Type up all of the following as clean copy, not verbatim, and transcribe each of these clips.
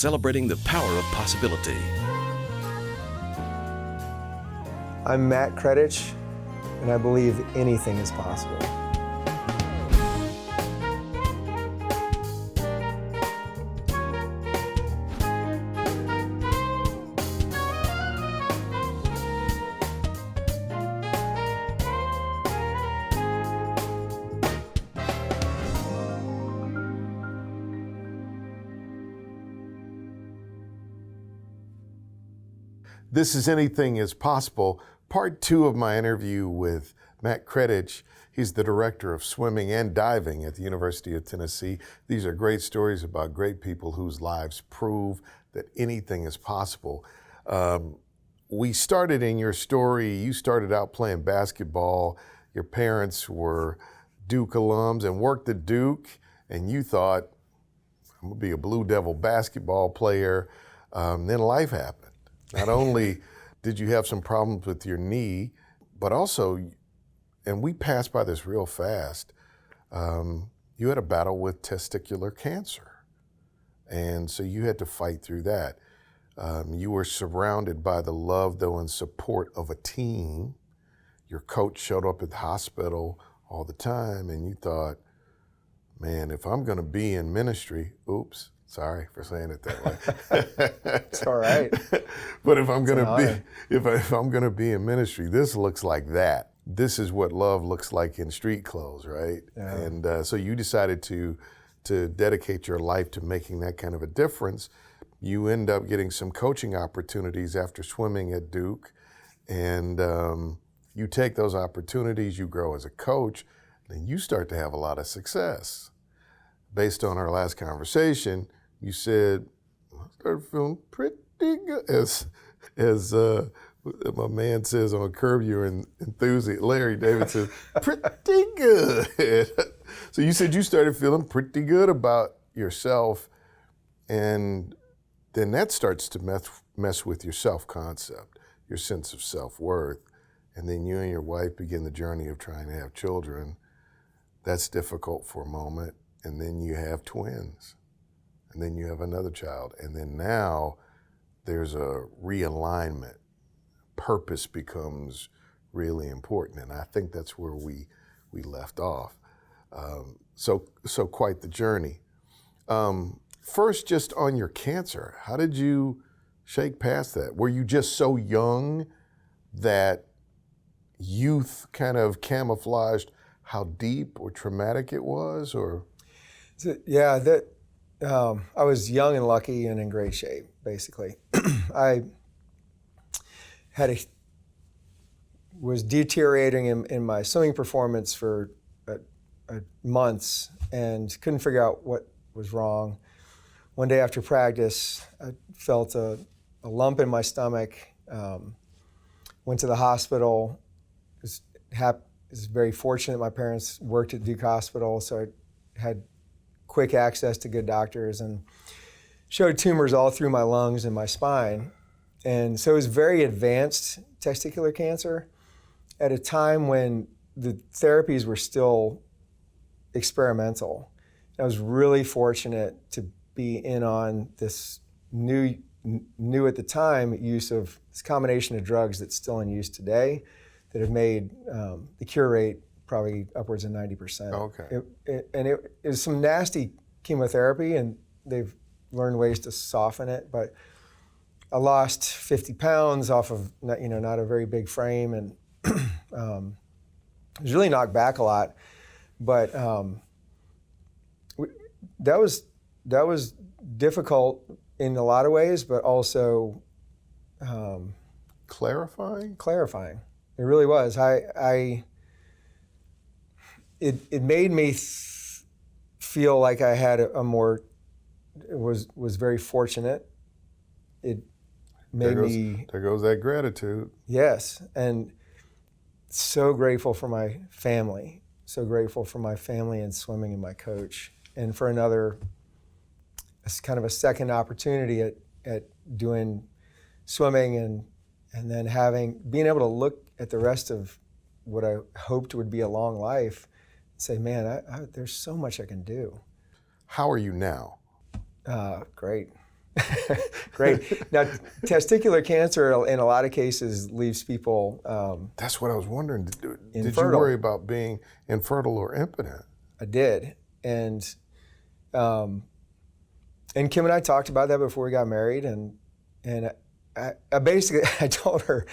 celebrating the power of possibility. I'm Matt Kredich, and I believe anything is possible. This is Anything is Possible, part 2 of my interview with Matt Kredich. He's the director of swimming and diving at the University of Tennessee. These are great stories about great people whose lives prove that anything is possible. We started in your story, you started out playing basketball. Your parents were Duke alums and worked at Duke, and you thought, I'm gonna be a Blue Devil basketball player. Then life happened. Not only did you have some problems with your knee, but also, and we passed by this real fast, you had a battle with testicular cancer. And so you had to fight through that. You were surrounded by the love, though, and support of a team. Your coach showed up at the hospital all the time, and you thought, man, if I'm gonna be in ministry, oops, sorry for saying it that way. It's all right. But if I'm gonna be in ministry, this looks like that. This is what love looks like in street clothes, right? Yeah. And so you decided to dedicate your life to making that kind of a difference. You end up getting some coaching opportunities after swimming at Duke, and you take those opportunities. You grow as a coach, and you start to have a lot of success. Based on our last conversation, you said, I started feeling pretty good. As my man says on Curb Your Enthusiasm, Larry David says, pretty good. So you said you started feeling pretty good about yourself, and then that starts to mess with your self-concept, your sense of self-worth. And then you and your wife begin the journey of trying to have children. That's difficult for a moment. And then you have twins. And then you have another child. And then now there's a realignment. Purpose becomes really important. And I think that's where we left off. So quite the journey. First, just on your cancer, how did you shake past that? Were you just so young that youth kind of camouflaged how deep or traumatic it was, or? Yeah, I was young and lucky and in great shape, basically. I was deteriorating in my swimming performance for months and couldn't figure out what was wrong. One day after practice, I felt a lump in my stomach, went to the hospital. Was very fortunate my parents worked at Duke Hospital, so I had quick access to good doctors, and showed tumors all through my lungs and my spine. And so it was very advanced testicular cancer at a time when the therapies were still experimental. I was really fortunate to be in on this new at the time use of this combination of drugs that's still in use today that have made the cure rate probably upwards of 90%. Okay. It was some nasty chemotherapy, and they've learned ways to soften it. But I lost 50 pounds off of not a very big frame, and was really knocked back a lot. But that was difficult in a lot of ways, but also clarifying. It really was. It made me feel like I had was very fortunate. It made me. There goes that gratitude. Yes, and so grateful for my family. So grateful for my family and swimming and my coach, and for another, kind of a second opportunity at doing swimming and then being able to look at the rest of what I hoped would be a long life and say, man, there's so much I can do. How are you now? Great. Great. Now, testicular cancer in a lot of cases leaves people That's what I was wondering. Did you infertile. worry about being infertile or impotent? I did. And Kim and I talked about that before we got married. And I basically, I told her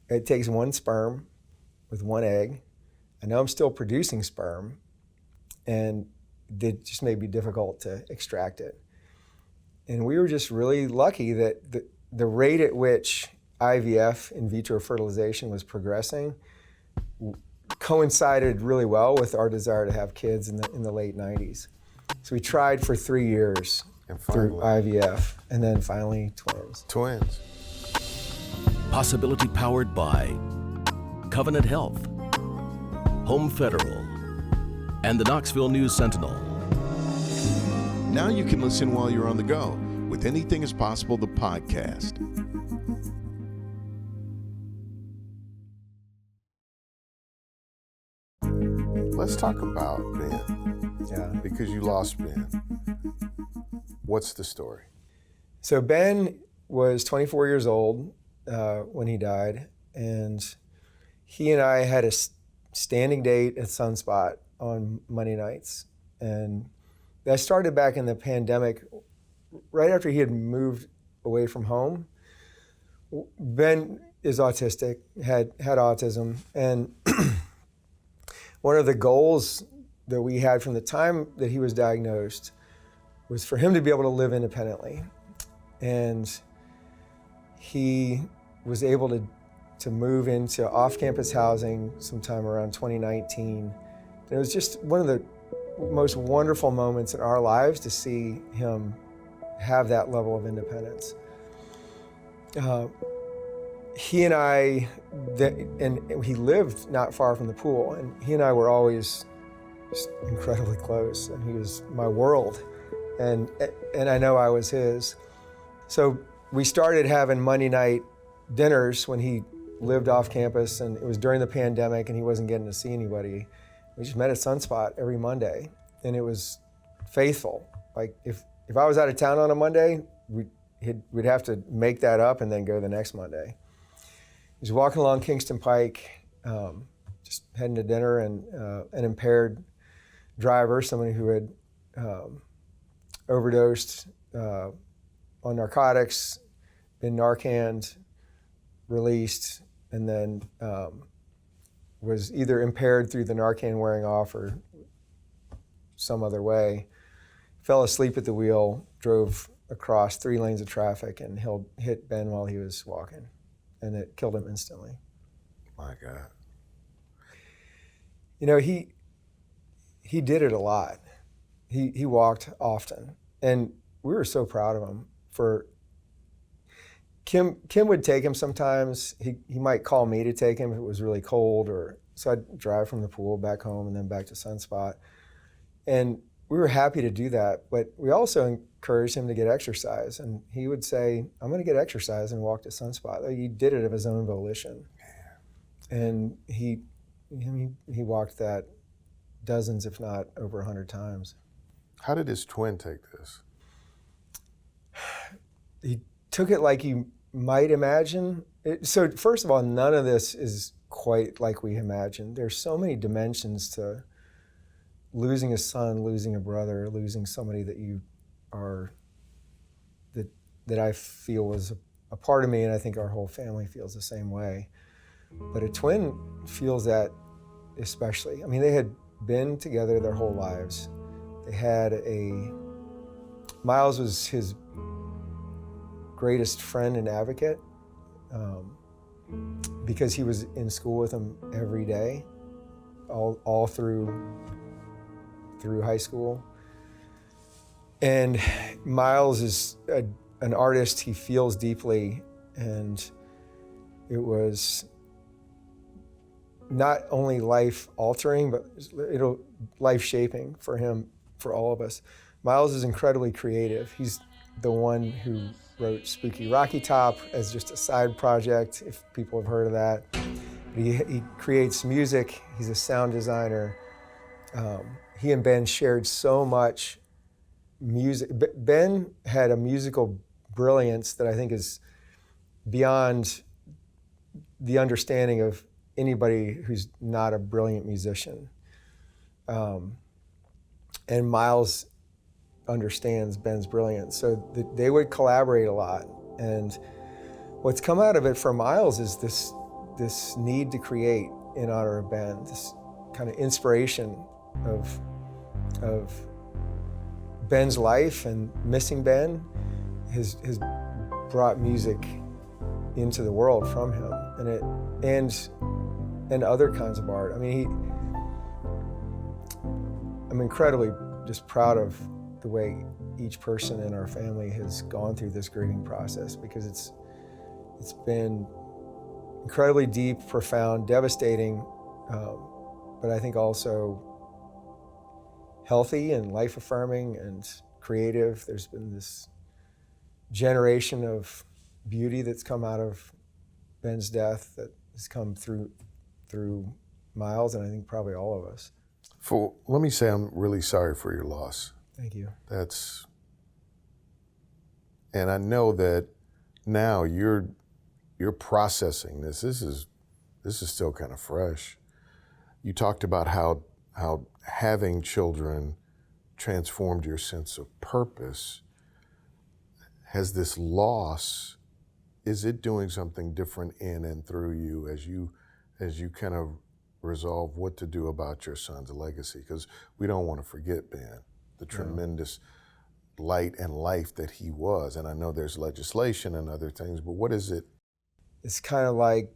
it takes one sperm with one egg. I know I'm still producing sperm, and it just may be difficult to extract it. And we were just really lucky that the rate at which IVF, in vitro fertilization, was progressing coincided really well with our desire to have kids in the late 90s. So we tried for 3 years through IVF, and then finally twins. Twins. Possibility powered by Covenant Health, Home Federal, and the Knoxville News Sentinel. Now you can listen while you're on the go with Anything is Possible, the podcast. Let's talk about Ben. Yeah. Because you lost Ben. What's the story? So Ben was 24 years old when he died, and he and I had a standing date at Sunspot on Monday nights. And that started back in the pandemic, right after he had moved away from home. Ben is autistic, had autism, and one of the goals that we had from the time that he was diagnosed was for him to be able to live independently. And he was able to move into off-campus housing sometime around 2019. And it was just one of the most wonderful moments in our lives to see him have that level of independence. He and I, and he lived not far from the pool, and he and I were always just incredibly close, and he was my world, and I know I was his. So we started having Monday night dinners when he lived off campus, and it was during the pandemic and he wasn't getting to see anybody. We just met at Sunspot every Monday, and it was faithful. Like if I was out of town on a Monday, we'd have to make that up and then go the next Monday. He was walking along Kingston Pike, just heading to dinner, and an impaired driver, someone who had overdosed on narcotics, been Narcaned, released, and then was either impaired through the Narcan wearing off or some other way, fell asleep at the wheel, drove across 3 lanes of traffic, and hit Ben while he was walking, and it killed him instantly. My God. You know, he did it a lot. He walked often, and we were so proud of him. For Kim would take him sometimes. He might call me to take him if it was really cold, or so I'd drive from the pool back home and then back to Sunspot. And we were happy to do that, but we also encouraged him to get exercise. And he would say, I'm going to get exercise, and walk to Sunspot. He did it of his own volition. And he walked that dozens, if not over 100 times. How did his twin take this? He took it like you might imagine. So first of all, none of this is quite like we imagined. There's so many dimensions to losing a son, losing a brother, losing somebody that you are, that I feel was a part of me, and I think our whole family feels the same way. But a twin feels that especially. I mean, they had been together their whole lives. They had Miles was his greatest friend and advocate, because he was in school with him every day, all through high school. And Miles is an artist. He feels deeply, and it was not only life-altering, but life-shaping for him, for all of us. Miles is incredibly creative. He's the one who wrote Spooky Rocky Top as just a side project, if people have heard of that. He creates music. He's a sound designer. He and Ben shared so much music. Ben had a musical brilliance that I think is beyond the understanding of anybody who's not a brilliant musician. And Miles understands Ben's brilliance. So they would collaborate a lot. And what's come out of it for Miles is this need to create in honor of Ben, this kind of inspiration of Ben's life, and missing Ben has brought music into the world from him, and other kinds of art. I mean, I'm incredibly just proud of the way each person in our family has gone through this grieving process, because it's been incredibly deep, profound, devastating, but I think also healthy and life-affirming and creative. There's been this generation of beauty that's come out of Ben's death that has come through Miles, and I think probably all of us. Let me say I'm really sorry for your loss. Thank you. And I know that now you're processing this. This is still kind of fresh. You talked about how having children transformed your sense of purpose. Has this loss, is it doing something different in and through you as you kind of resolve what to do about your son's legacy? Because we don't want to forget Ben, the tremendous light and life that he was. And I know there's legislation and other things, but what is it? It's kind of like,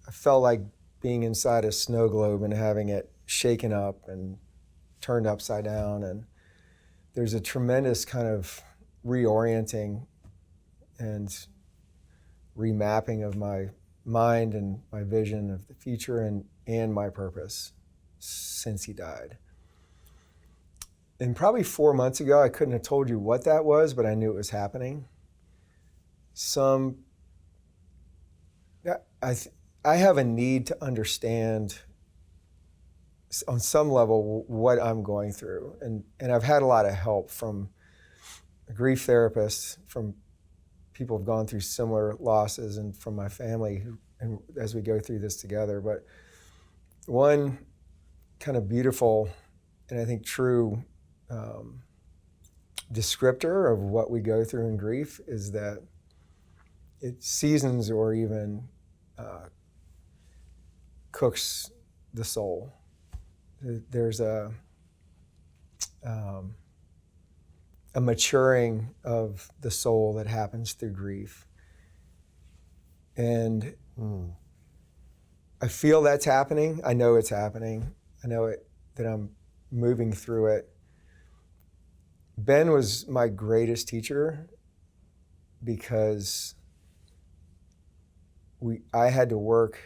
I felt like being inside a snow globe and having it shaken up and turned upside down. And there's a tremendous kind of reorienting and remapping of my mind and my vision of the future and my purpose since he died. And probably 4 months ago, I couldn't have told you what that was, but I knew it was happening. I have a need to understand on some level what I'm going through. And I've had a lot of help from a grief therapist, from people who've gone through similar losses, and from my family and as we go through this together. But one kind of beautiful and I think true descriptor of what we go through in grief is that it seasons or even cooks the soul. There's a maturing of the soul that happens through grief. And I feel that's happening. I know it's happening. I know that I'm moving through it. Ben was my greatest teacher because I had to work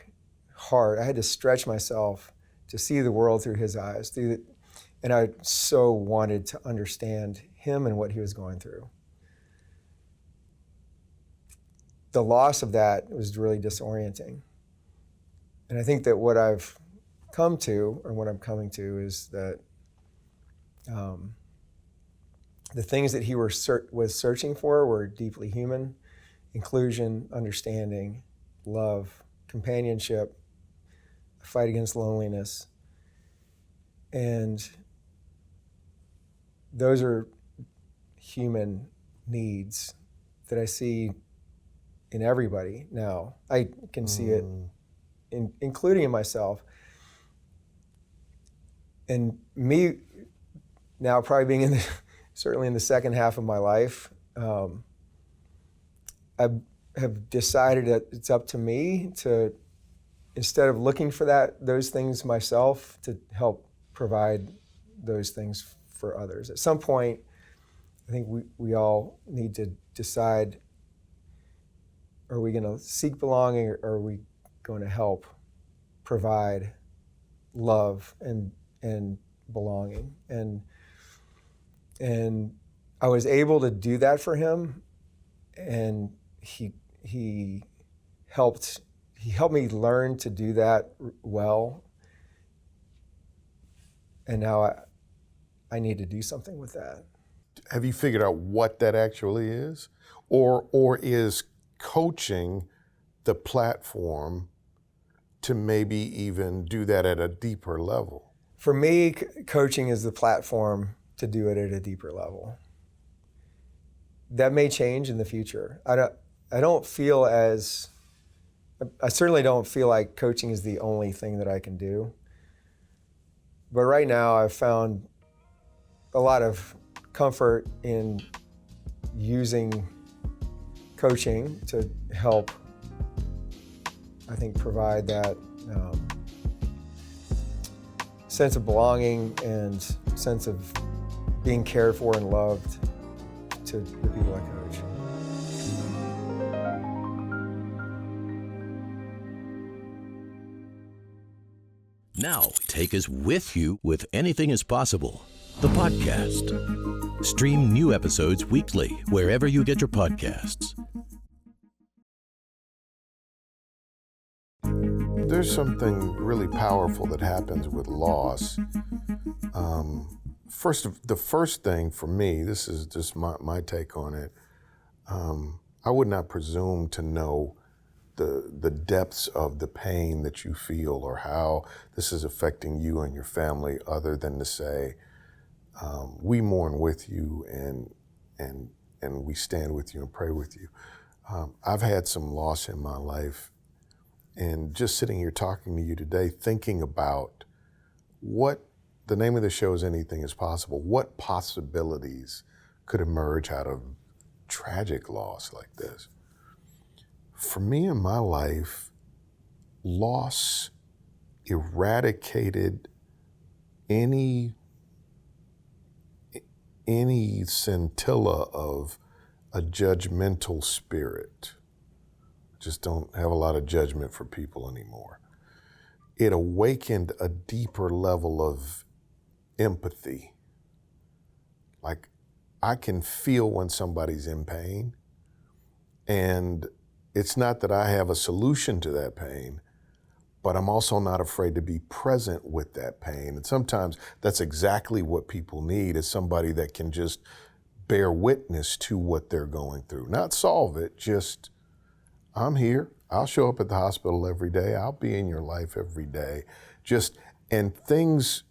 hard. I had to stretch myself to see the world through his eyes. And I so wanted to understand him and what he was going through. The loss of that was really disorienting. And I think that what I've come to, or what I'm coming to, is that the things that he was searching for were deeply human: inclusion, understanding, love, companionship, a fight against loneliness. And those are human needs that I see in everybody now. I can see it, including in myself. And me now, probably being certainly in the second half of my life, I have decided that it's up to me to, instead of looking for those things myself, to help provide those things for others. At some point, I think we all need to decide, are we going to seek belonging, or are we going to help provide love and belonging? And I was able to do that for him, and he helped me learn to do that well. And now I need to do something with that. Have you figured out what that actually is? Or is coaching the platform to maybe even do that at a deeper level? For me, coaching is the platform to do it at a deeper level. That may change in the future. I certainly don't feel like coaching is the only thing that I can do. But right now I've found a lot of comfort in using coaching to help, I think, provide that sense of belonging and sense of being cared for and loved to the people I coach. Now, take us with you with Anything is Possible, the podcast. Stream new episodes weekly wherever you get your podcasts. There's something really powerful that happens with loss. The first thing for me, this is just my take on it, I would not presume to know the depths of the pain that you feel or how this is affecting you and your family, other than to say, we mourn with you and we stand with you and pray with you. I've had some loss in my life, and just sitting here talking to you today, thinking about what the name of the show is Anything is Possible. What possibilities could emerge out of tragic loss like this? For me in my life, loss eradicated any scintilla of a judgmental spirit. Just don't have a lot of judgment for people anymore. It awakened a deeper level of empathy. Like, I can feel when somebody's in pain, and it's not that I have a solution to that pain, but I'm also not afraid to be present with that pain. And sometimes that's exactly what people need, is somebody that can just bear witness to what they're going through. Not solve it, just, I'm here. I'll show up at the hospital every day. I'll be in your life every day. And things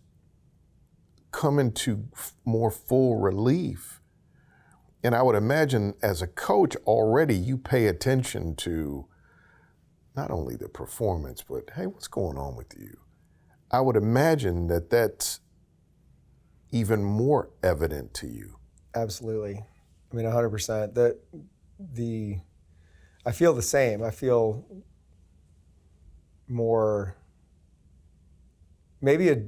come into more full relief. And I would imagine as a coach already, you pay attention to not only the performance, but hey, what's going on with you? I would imagine that that's even more evident to you. Absolutely. I mean, 100%. I feel the same. I feel more, maybe a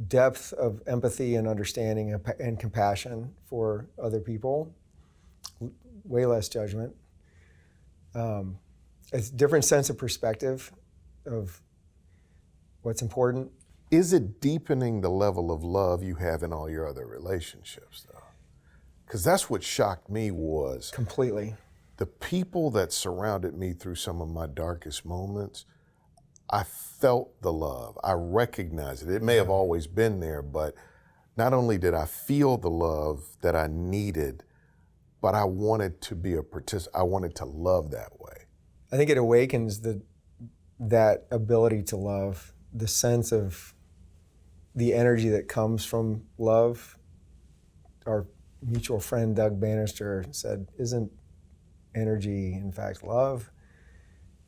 depth of empathy and understanding and compassion for other people, way less judgment. It's a different sense of perspective of what's important. Is it deepening the level of love you have in all your other relationships, though? Because that's what shocked me was Completely. the people that surrounded me through some of my darkest moments. I felt the love. I recognized it. It may have always been there, but not only did I feel the love that I needed, but I wanted to be a participant. I wanted to love that way. I think it awakens that ability to love, the sense of the energy that comes from love. Our mutual friend Doug Bannister said, "Isn't energy in fact love,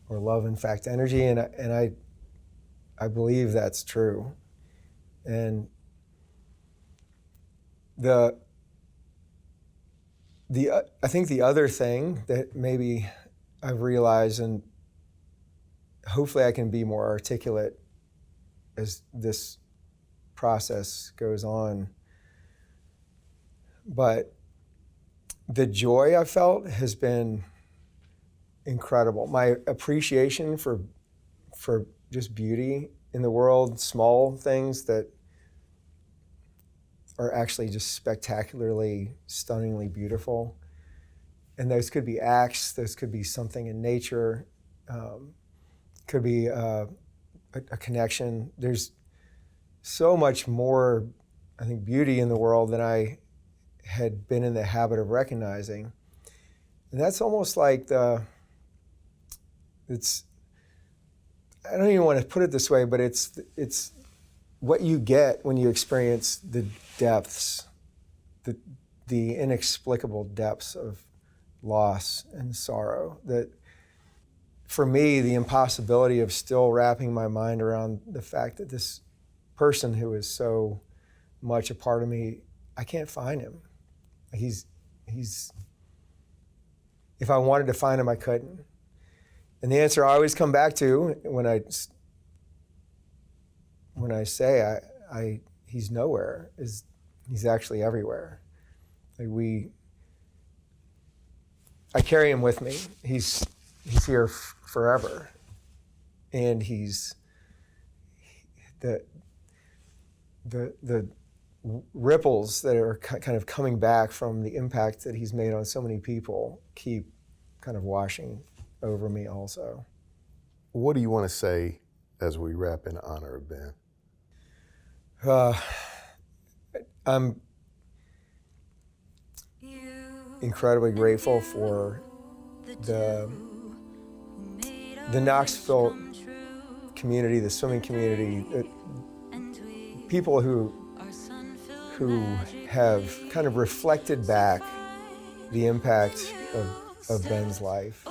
or love in fact energy?" And I believe that's true. And I think the other thing that maybe I've realized, and hopefully I can be more articulate as this process goes on, but the joy I felt has been incredible. My appreciation for just beauty in the world, small things that are actually just spectacularly, stunningly beautiful. And those could be acts, those could be something in nature, could be a connection. There's so much more I think, beauty in the world than I had been in the habit of recognizing. And that's almost like I don't even want to put it this way, but it's what you get when you experience the depths, the inexplicable depths of loss and sorrow. That for me, the impossibility of still wrapping my mind around the fact that this person who is so much a part of me, I can't find him. He's if I wanted to find him, I couldn't. And the answer I always come back to when I say he's nowhere is he's actually everywhere. Like I carry him with me. He's here forever, and he's the ripples that are kind of coming back from the impact that he's made on so many people keep kind of washing over me also. What do you want to say as we wrap in honor of Ben? I'm incredibly grateful for the Knoxville community, the swimming community, people who have kind of reflected back the impact of Ben's life.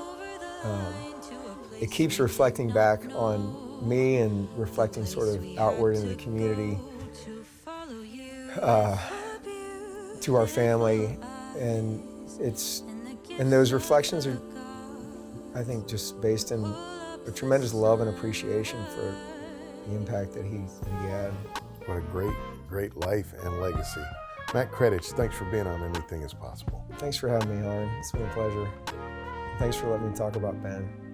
It keeps reflecting back on me and reflecting sort of outward in the community, to our family, and those reflections are, I think, just based in a tremendous love and appreciation for the impact that he had. What a great life and legacy. Matt Kredich, thanks for being on Anything is Possible. Thanks for having me, Harlan. It's been a pleasure. Thanks for letting me talk about Ben.